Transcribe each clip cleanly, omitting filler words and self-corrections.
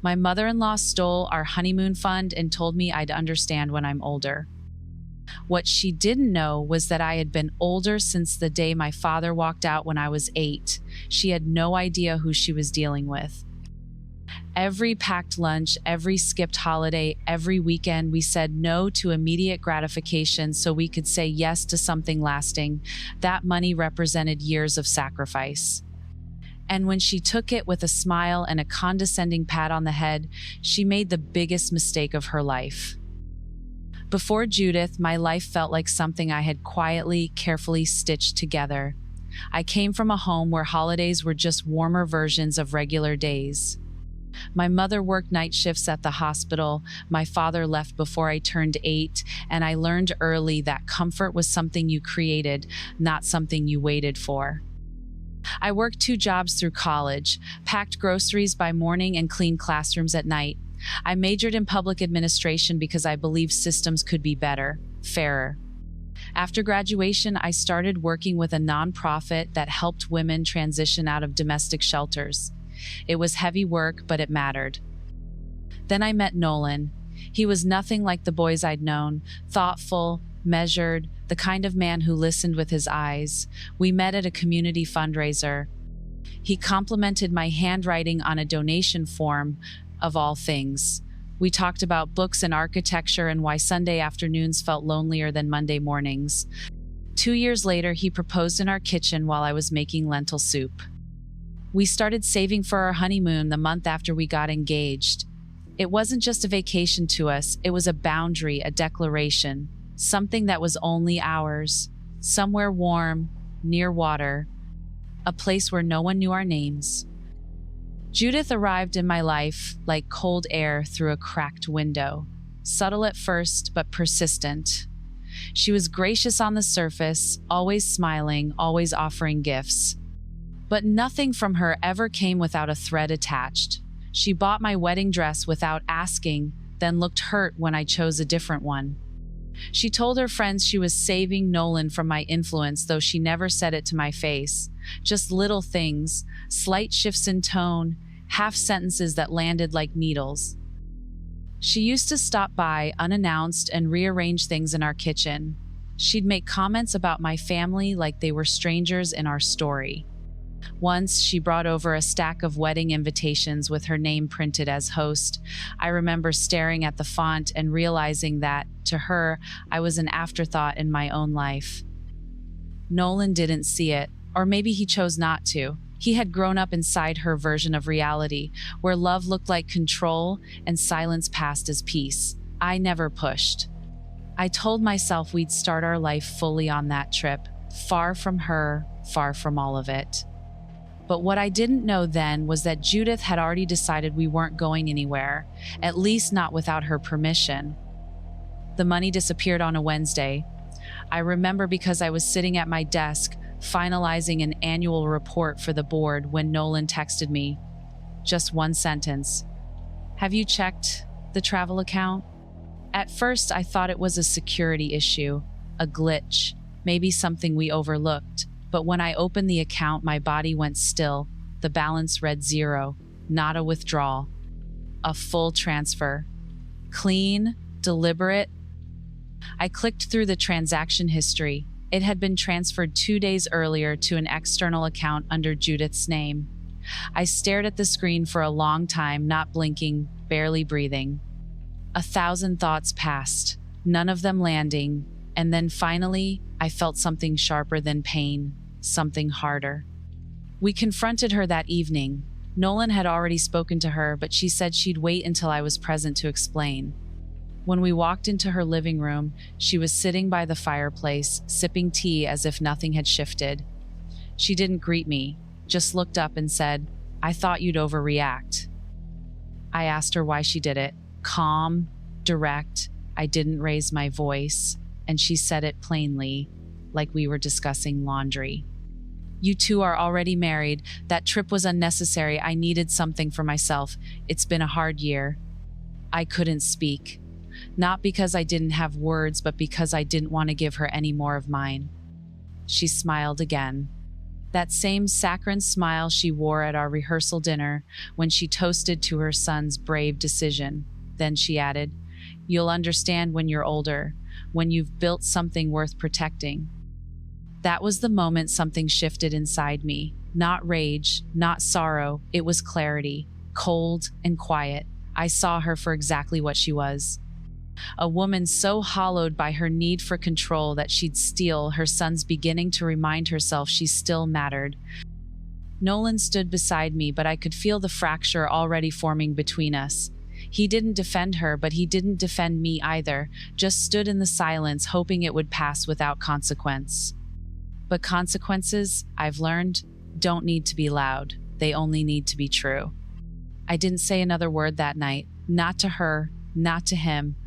My mother-in-law stole our honeymoon fund and told me I'd understand when I'm older. What she didn't know was that I had been older since the day my father walked out when I was 8. She had no idea who she was dealing with. Every packed lunch, every skipped holiday, every weekend, we said no to immediate gratification so we could say yes to something lasting. That money represented years of sacrifice. And when she took it with a smile and a condescending pat on the head, she made the biggest mistake of her life. Before Judith, my life felt like something I had quietly, carefully stitched together. I came from a home where holidays were just warmer versions of regular days. My mother worked night shifts at the hospital, my father left before I turned 8, and I learned early that comfort was something you created, not something you waited for. I worked 2 jobs through college, packed groceries by morning and cleaned classrooms at night. I majored in public administration because I believed systems could be better, fairer. After graduation, I started working with a nonprofit that helped women transition out of domestic shelters. It was heavy work, but it mattered. Then I met Nolan. He was nothing like the boys I'd known, thoughtful, measured, the kind of man who listened with his eyes. We met at a community fundraiser. He complimented my handwriting on a donation form, of all things. We talked about books and architecture and why Sunday afternoons felt lonelier than Monday mornings. 2 years later, he proposed in our kitchen while I was making lentil soup. We started saving for our honeymoon the month after we got engaged. It wasn't just a vacation to us, it was a boundary, a declaration, something that was only ours, somewhere warm, near water, a place where no one knew our names. Judith arrived in my life like cold air through a cracked window, subtle at first, but persistent. She was gracious on the surface, always smiling, always offering gifts. But nothing from her ever came without a thread attached. She bought my wedding dress without asking, then looked hurt when I chose a different one. She told her friends she was saving Nolan from my influence, though she never said it to my face. Just little things, slight shifts in tone, half sentences that landed like needles. She used to stop by unannounced and rearrange things in our kitchen. She'd make comments about my family like they were strangers in our story. Once, she brought over a stack of wedding invitations with her name printed as host. I remember staring at the font and realizing that, to her, I was an afterthought in my own life. Nolan didn't see it, or maybe he chose not to. He had grown up inside her version of reality, where love looked like control and silence passed as peace. I never pushed. I told myself we'd start our life fully on that trip, far from her, far from all of it. But what I didn't know then was that Judith had already decided we weren't going anywhere, at least not without her permission. The money disappeared on a Wednesday. I remember because I was sitting at my desk, finalizing an annual report for the board when Nolan texted me. Just one sentence. "Have you checked the travel account?" At first, I thought it was a security issue, a glitch, maybe something we overlooked. But when I opened the account, my body went still. The balance read 0, not a withdrawal. A full transfer. Clean, deliberate. I clicked through the transaction history. It had been transferred 2 days earlier to an external account under Judith's name. I stared at the screen for a long time, not blinking, barely breathing. 1,000 thoughts passed, none of them landing, and then finally, I felt something sharper than pain, something harder. We confronted her that evening. Nolan had already spoken to her, but she said she'd wait until I was present to explain. When we walked into her living room, she was sitting by the fireplace, sipping tea as if nothing had shifted. She didn't greet me, just looked up and said, "I thought you'd overreact." I asked her why she did it. Calm, direct, I didn't raise my voice, and she said it plainly, like we were discussing laundry. "You two are already married. That trip was unnecessary. I needed something for myself. It's been a hard year." I couldn't speak. Not because I didn't have words, but because I didn't want to give her any more of mine. She smiled again. That same saccharine smile she wore at our rehearsal dinner when she toasted to her son's brave decision. Then she added, "You'll understand when you're older, when you've built something worth protecting." That was the moment something shifted inside me. Not rage, not sorrow, it was clarity, cold and quiet. I saw her for exactly what she was. A woman so hollowed by her need for control that she'd steal her son's beginning to remind herself she still mattered. Nolan stood beside me, but I could feel the fracture already forming between us. He didn't defend her, but he didn't defend me either, just stood in the silence, hoping it would pass without consequence. But consequences, I've learned, don't need to be loud. They only need to be true. I didn't say another word that night, not to her, not to him.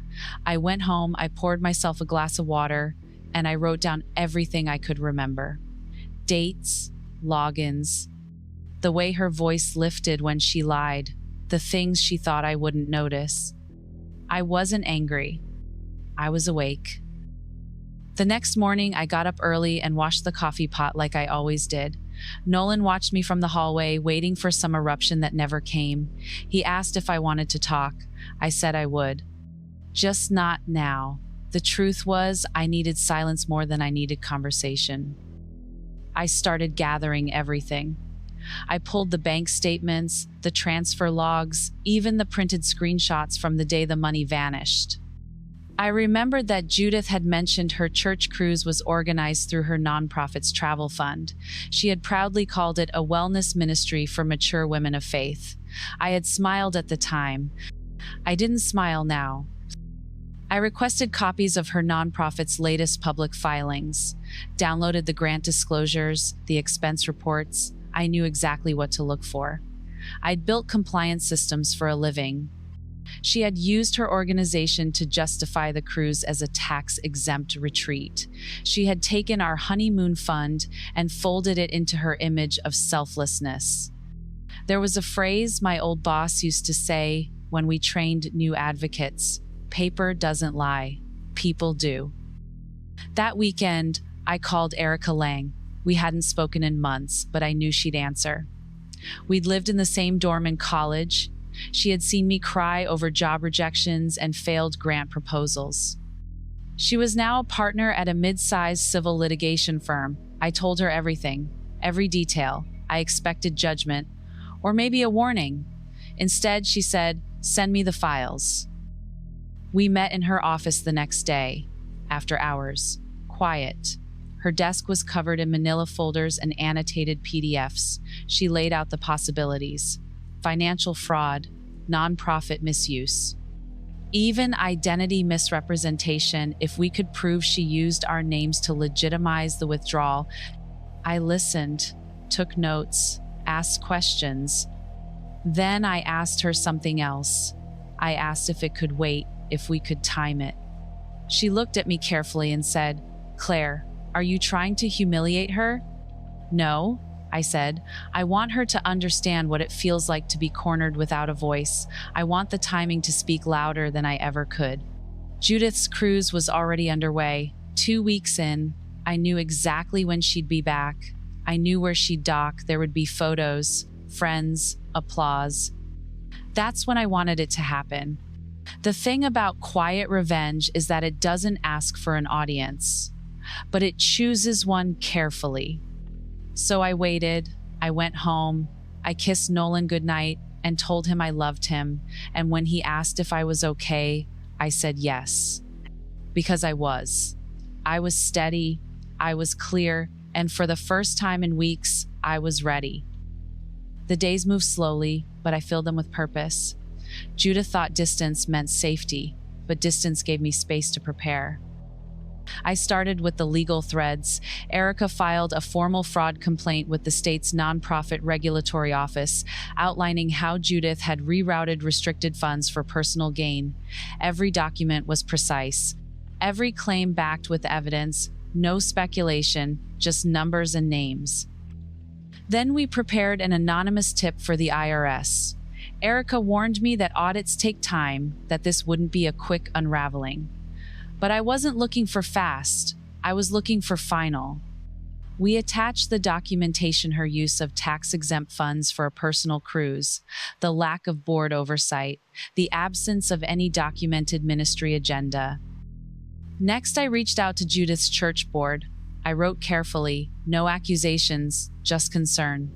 I went home, I poured myself a glass of water, and I wrote down everything I could remember. Dates, logins, the way her voice lifted when she lied, the things she thought I wouldn't notice. I wasn't angry. I was awake. The next morning, I got up early and washed the coffee pot like I always did. Nolan watched me from the hallway, waiting for some eruption that never came. He asked if I wanted to talk. I said I would. Just not now. The truth was, I needed silence more than I needed conversation. I started gathering everything. I pulled the bank statements, the transfer logs, even the printed screenshots from the day the money vanished. I remembered that Judith had mentioned her church cruise was organized through her nonprofit's travel fund. She had proudly called it a wellness ministry for mature women of faith. I had smiled at the time. I didn't smile now. I requested copies of her nonprofit's latest public filings, downloaded the grant disclosures, the expense reports. I knew exactly what to look for. I'd built compliance systems for a living. She had used her organization to justify the cruise as a tax-exempt retreat. She had taken our honeymoon fund and folded it into her image of selflessness. There was a phrase my old boss used to say when we trained new advocates: paper doesn't lie, people do. That weekend, I called Erica Lang. We hadn't spoken in months, but I knew she'd answer. We'd lived in the same dorm in college. She had seen me cry over job rejections and failed grant proposals. She was now a partner at a mid-sized civil litigation firm. I told her everything, every detail. I expected judgment, or maybe a warning. Instead, she said, "Send me the files." We met in her office the next day, after hours, quiet. Her desk was covered in manila folders and annotated PDFs. She laid out the possibilities: financial fraud, nonprofit misuse, even identity misrepresentation if we could prove she used our names to legitimize the withdrawal. I listened, took notes, asked questions. Then I asked her something else. I asked if it could wait, if we could time it. She looked at me carefully and said, "Claire, are you trying to humiliate her?" "No," I said. "I want her to understand what it feels like to be cornered without a voice. I want the timing to speak louder than I ever could." Judith's cruise was already underway. 2 weeks in, I knew exactly when she'd be back. I knew where she'd dock. There would be photos, friends, applause. That's when I wanted it to happen. The thing about quiet revenge is that it doesn't ask for an audience, but it chooses one carefully. So I waited, I went home, I kissed Nolan goodnight and told him I loved him, and when he asked if I was okay, I said yes. Because I was. I was steady, I was clear, and for the first time in weeks, I was ready. The days moved slowly, but I filled them with purpose. Judith thought distance meant safety, but distance gave me space to prepare. I started with the legal threads. Erica filed a formal fraud complaint with the state's nonprofit regulatory office, outlining how Judith had rerouted restricted funds for personal gain. Every document was precise. Every claim backed with evidence, no speculation, just numbers and names. Then we prepared an anonymous tip for the IRS. Erica warned me that audits take time, that this wouldn't be a quick unraveling. But I wasn't looking for fast. I was looking for final. We attached the documentation: her use of tax-exempt funds for a personal cruise, the lack of board oversight, the absence of any documented ministry agenda. Next, I reached out to Judith's church board. I wrote carefully, no accusations, just concern.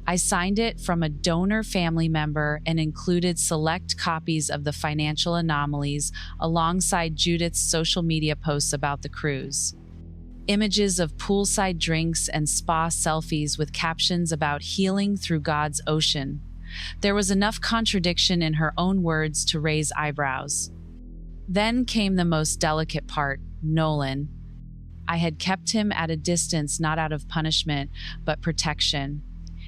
I signed it from a donor family member and included select copies of the financial anomalies alongside Judith's social media posts about the cruise. Images of poolside drinks and spa selfies with captions about healing through God's ocean. There was enough contradiction in her own words to raise eyebrows. Then came the most delicate part: Nolan. I had kept him at a distance, not out of punishment, but protection.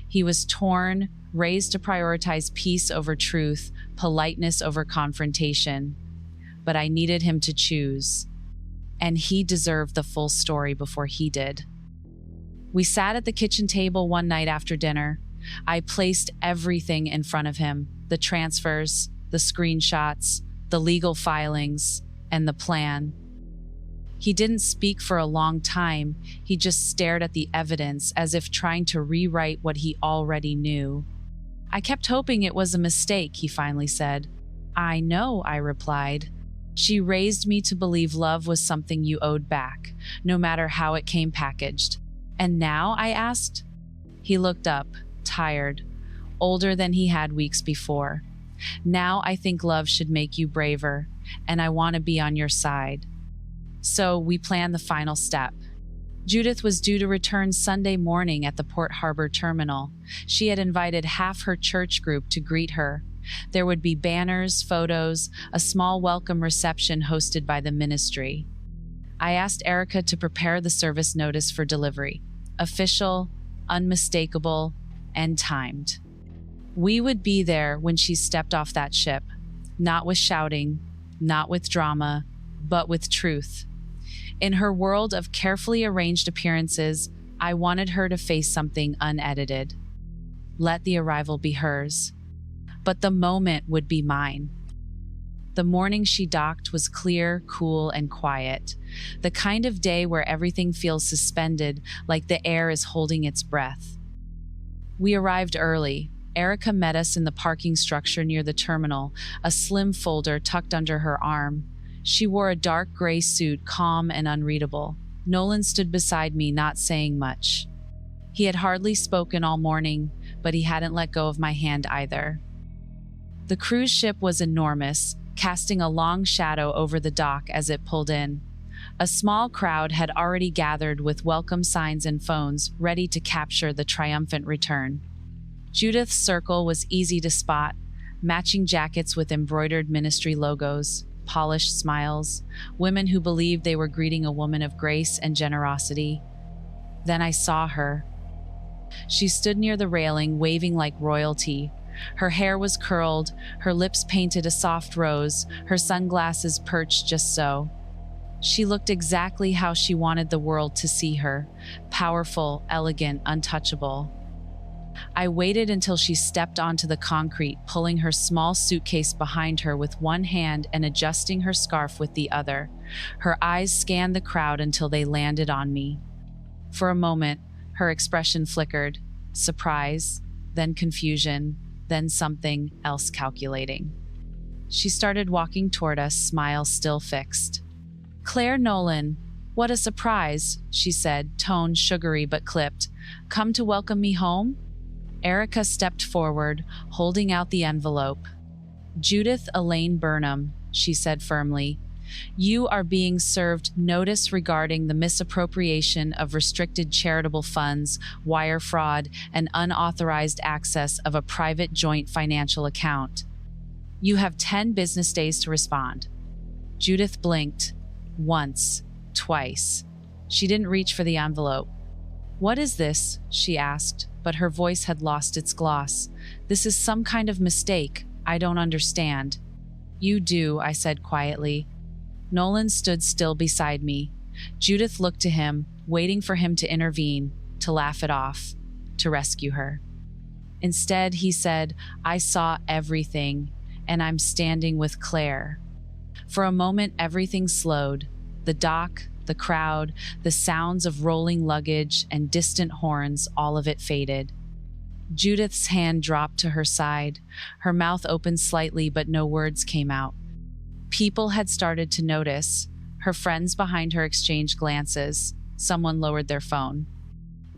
He was torn, raised to prioritize peace over truth, politeness over confrontation. But I needed him to choose. And he deserved the full story before he did. We sat at the kitchen table one night after dinner. I placed everything in front of him: the transfers, the screenshots, the legal filings, and the plan. He didn't speak for a long time. He just stared at the evidence as if trying to rewrite what he already knew. I kept hoping it was a mistake, he finally said. I know, I replied. She raised me to believe love was something you owed back, no matter how it came packaged. And now? I asked. He looked up, tired, older than he had weeks before. Now I think love should make you braver, and I want to be on your side. So we planned the final step. Judith was due to return Sunday morning at the Port Harbor terminal. She had invited half her church group to greet her. There would be banners, photos, a small welcome reception hosted by the ministry. I asked Erica to prepare the service notice for delivery: official, unmistakable, and timed. We would be there when she stepped off that ship, not with shouting, not with drama, but with truth. In her world of carefully arranged appearances, I wanted her to face something unedited. Let the arrival be hers. But the moment would be mine. The morning she docked was clear, cool, and quiet. The kind of day where everything feels suspended, like the air is holding its breath. We arrived early. Erica met us in the parking structure near the terminal, a slim folder tucked under her arm. She wore a dark gray suit, calm and unreadable. Nolan stood beside me, not saying much. He had hardly spoken all morning, but he hadn't let go of my hand either. The cruise ship was enormous, casting a long shadow over the dock as it pulled in. A small crowd had already gathered with welcome signs and phones, ready to capture the triumphant return. Judith's circle was easy to spot: matching jackets with embroidered ministry logos, polished smiles, women who believed they were greeting a woman of grace and generosity. Then I saw her. She stood near the railing, waving like royalty. Her hair was curled, her lips painted a soft rose, her sunglasses perched just so. She looked exactly how she wanted the world to see her: powerful, elegant, untouchable. I waited until she stepped onto the concrete, pulling her small suitcase behind her with one hand and adjusting her scarf with the other. Her eyes scanned the crowd until they landed on me. For a moment, her expression flickered: surprise, then confusion, then something else calculating. She started walking toward us, smile still fixed. Claire Nolan, what a surprise, she said, tone sugary but clipped. Come to welcome me home? Erica stepped forward, holding out the envelope. Judith Elaine Burnham, she said firmly. You are being served notice regarding the misappropriation of restricted charitable funds, wire fraud, and unauthorized access of a private joint financial account. You have 10 business days to respond. Judith blinked. Once, twice. She didn't reach for the envelope. What is this? She asked, but her voice had lost its gloss. This is some kind of mistake. I don't understand. You do, I said quietly. Nolan stood still beside me. Judith looked to him, waiting for him to intervene, to laugh it off, to rescue her. Instead, he said, I saw everything, and I'm standing with Claire. For a moment, everything slowed. The dock, the crowd, the sounds of rolling luggage and distant horns, all of it faded. Judith's hand dropped to her side. Her mouth opened slightly, but no words came out. People had started to notice. Her friends behind her exchanged glances. Someone lowered their phone.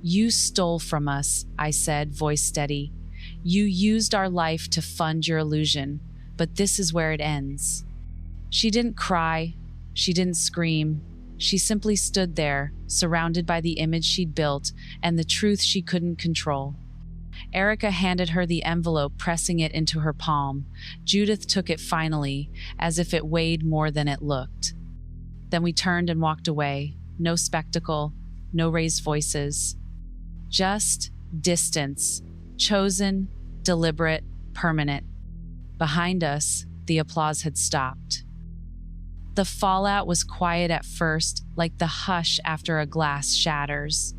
"You stole from us," I said, voice steady. "You used our life to fund your illusion, but this is where it ends." She didn't cry. She didn't scream. She simply stood there, surrounded by the image she'd built and the truth she couldn't control. Erica handed her the envelope, pressing it into her palm. Judith took it finally, as if it weighed more than it looked. Then we turned and walked away. No spectacle, no raised voices. Just distance, chosen, deliberate, permanent. Behind us, the applause had stopped. The fallout was quiet at first, like the hush after a glass shatters.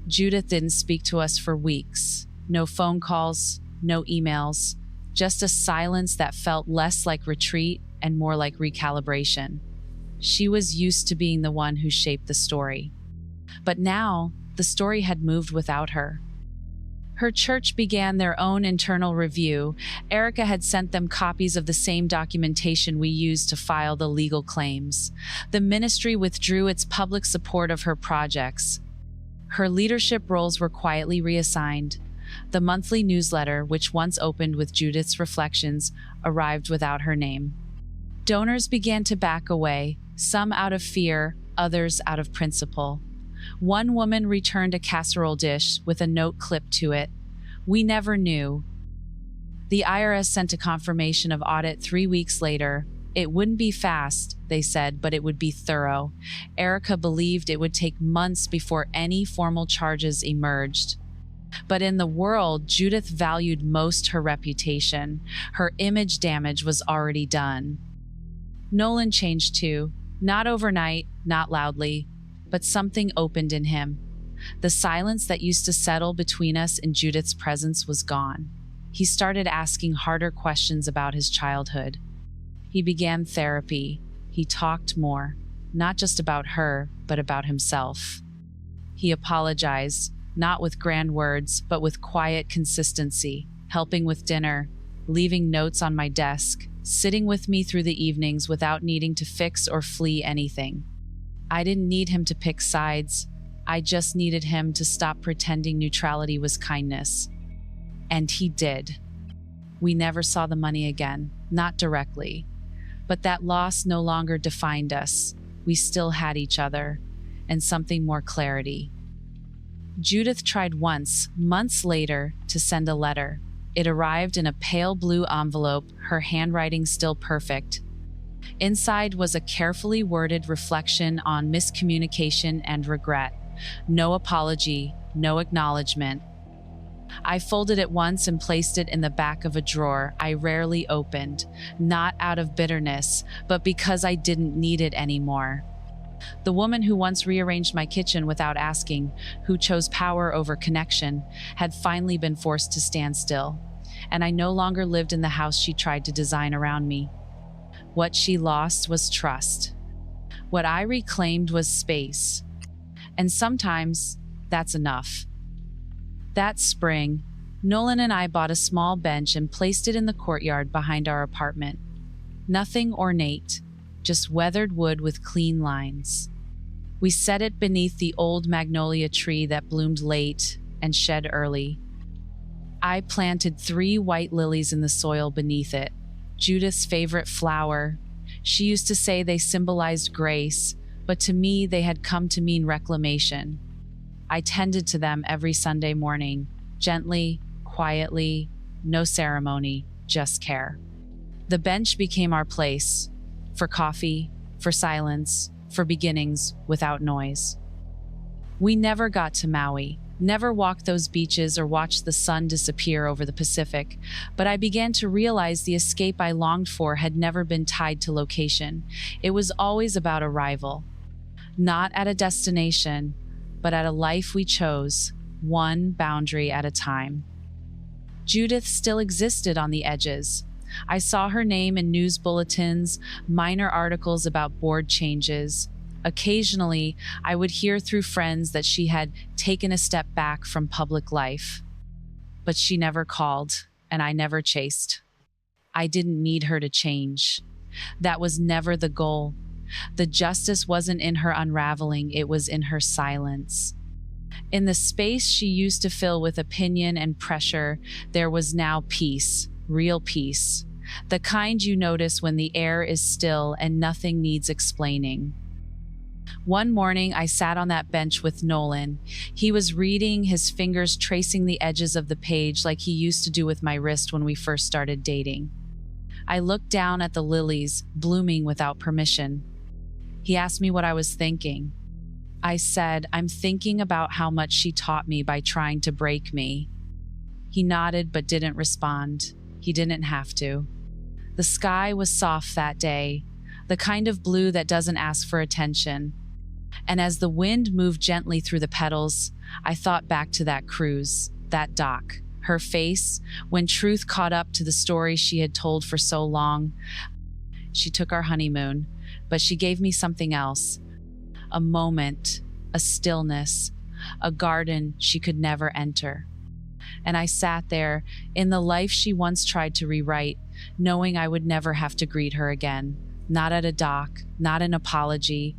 Judith didn't speak to us for weeks. No phone calls, no emails, just a silence that felt less like retreat and more like recalibration. She was used to being the one who shaped the story. But now, the story had moved without her. Her church began their own internal review. Erica had sent them copies of the same documentation we used to file the legal claims. The ministry withdrew its public support of her projects. Her leadership roles were quietly reassigned. The monthly newsletter, which once opened with Judith's reflections, arrived without her name. Donors began to back away, some out of fear, others out of principle. One woman returned a casserole dish with a note clipped to it. "We never knew." The IRS sent a confirmation of audit 3 weeks later. It wouldn't be fast, they said, but it would be thorough. Erica believed it would take months before any formal charges emerged. But in the world Judith valued most, her reputation. Her image damage was already done. Nolan changed too. Not overnight, not loudly, but something opened in him. The silence that used to settle between us in Judith's presence was gone. He started asking harder questions about his childhood. He began therapy. He talked more, not just about her, but about himself. He apologized, not with grand words, but with quiet consistency, helping with dinner, leaving notes on my desk, sitting with me through the evenings without needing to fix or flee anything. I didn't need him to pick sides. I just needed him to stop pretending neutrality was kindness. And he did. We never saw the money again, not directly. But that loss no longer defined us. We still had each other, and something more: clarity. Judith tried once, months later, to send a letter. It arrived in a pale blue envelope, her handwriting still perfect. Inside was a carefully worded reflection on miscommunication and regret. No apology, no acknowledgement. I folded it once and placed it in the back of a drawer I rarely opened, not out of bitterness, but because I didn't need it anymore. The woman who once rearranged my kitchen without asking, who chose power over connection, had finally been forced to stand still, and I no longer lived in the house she tried to design around me. What she lost was trust. What I reclaimed was space. And sometimes that's enough. That spring, Nolan and I bought a small bench and placed it in the courtyard behind our apartment. Nothing ornate, just weathered wood with clean lines. We set it beneath the old magnolia tree that bloomed late and shed early. I planted 3 white lilies in the soil beneath it, Judith's favorite flower. She used to say they symbolized grace, but to me they had come to mean reclamation. I tended to them every Sunday morning, gently, quietly, no ceremony, just care. The bench became our place, for coffee, for silence, for beginnings without noise. We never got to Maui, never walked those beaches or watched the sun disappear over the Pacific, but I began to realize the escape I longed for had never been tied to location. It was always about arrival. Not at a destination, but at a life we chose, one boundary at a time. Judith still existed on the edges. I saw her name in news bulletins, minor articles about board changes. Occasionally, I would hear through friends that she had taken a step back from public life. But she never called, and I never chased. I didn't need her to change. That was never the goal. The justice wasn't in her unraveling, it was in her silence. In the space she used to fill with opinion and pressure, there was now peace, real peace. The kind you notice when the air is still and nothing needs explaining. One morning, I sat on that bench with Nolan. He was reading, his fingers tracing the edges of the page like he used to do with my wrist when we first started dating. I looked down at the lilies, blooming without permission. He asked me what I was thinking. I said, I'm thinking about how much she taught me by trying to break me. He nodded but didn't respond. He didn't have to. The sky was soft that day, the kind of blue that doesn't ask for attention. And as the wind moved gently through the petals, I thought back to that cruise, that dock, her face, when truth caught up to the story she had told for so long. She took our honeymoon, but she gave me something else. A moment, a stillness, a garden she could never enter. And I sat there, in the life she once tried to rewrite, knowing I would never have to greet her again. Not at a dock, not an apology,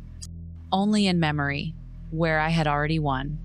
only in memory, where I had already won.